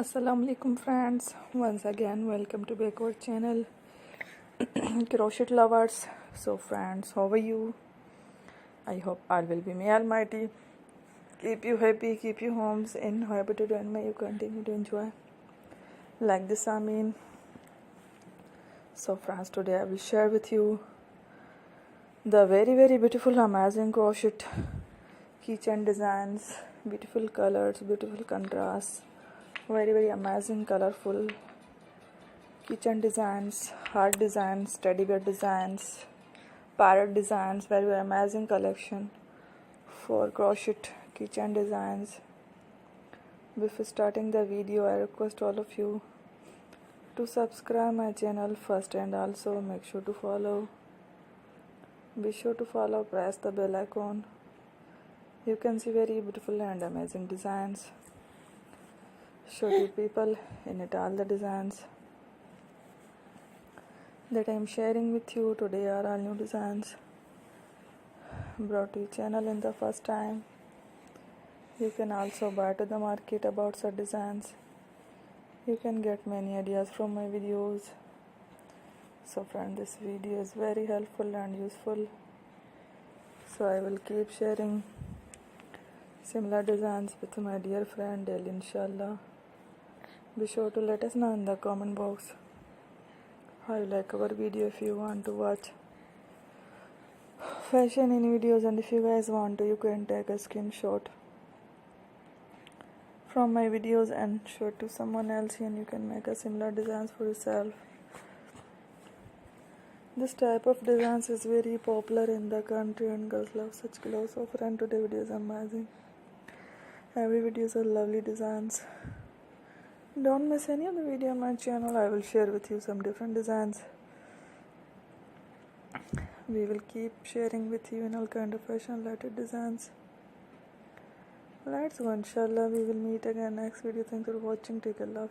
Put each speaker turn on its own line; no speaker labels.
Assalamu alaikum friends, once again welcome to back our channel crochet lovers. So friends, how are you? I hope all will be may almighty keep you happy, keep you homes in happy and may you continue to enjoy like this. So friends, today I will share with you the very beautiful amazing crochet keychain designs, beautiful colors, beautiful contrasts, very amazing colorful keychain designs, heart designs, teddy bear designs, parrot designs, very amazing collection for crochet keychain designs. Before starting the video, I request all of you to subscribe my channel first and also make sure to follow. Be sure to follow, press the bell icon. You can see very beautiful and amazing designs. Show you people in it all the designs that I am sharing with you today are all new designs brought to your channel in the first time. You can also buy to the market about such designs. You can get many ideas from my videos. So friend, this video is very helpful and useful. So I will keep sharing similar designs with my dear friend daily, inshallah. Be sure to let us know in the comment box how you like our video. If you want to watch fashion in videos, and if you guys want to, you can take a screenshot from my videos and show it to someone else, and you can make a similar designs for yourself. This type of designs is very popular in the country and girls love such clothes. So friend, today video is amazing. Every video is a lovely designs. Don't miss any of the video on my channel. I will share with you some different designs. We will keep sharing with you in all kind of fashion related designs. Let's go, inshallah. We will meet again next video. Thanks for watching. Take care. Love.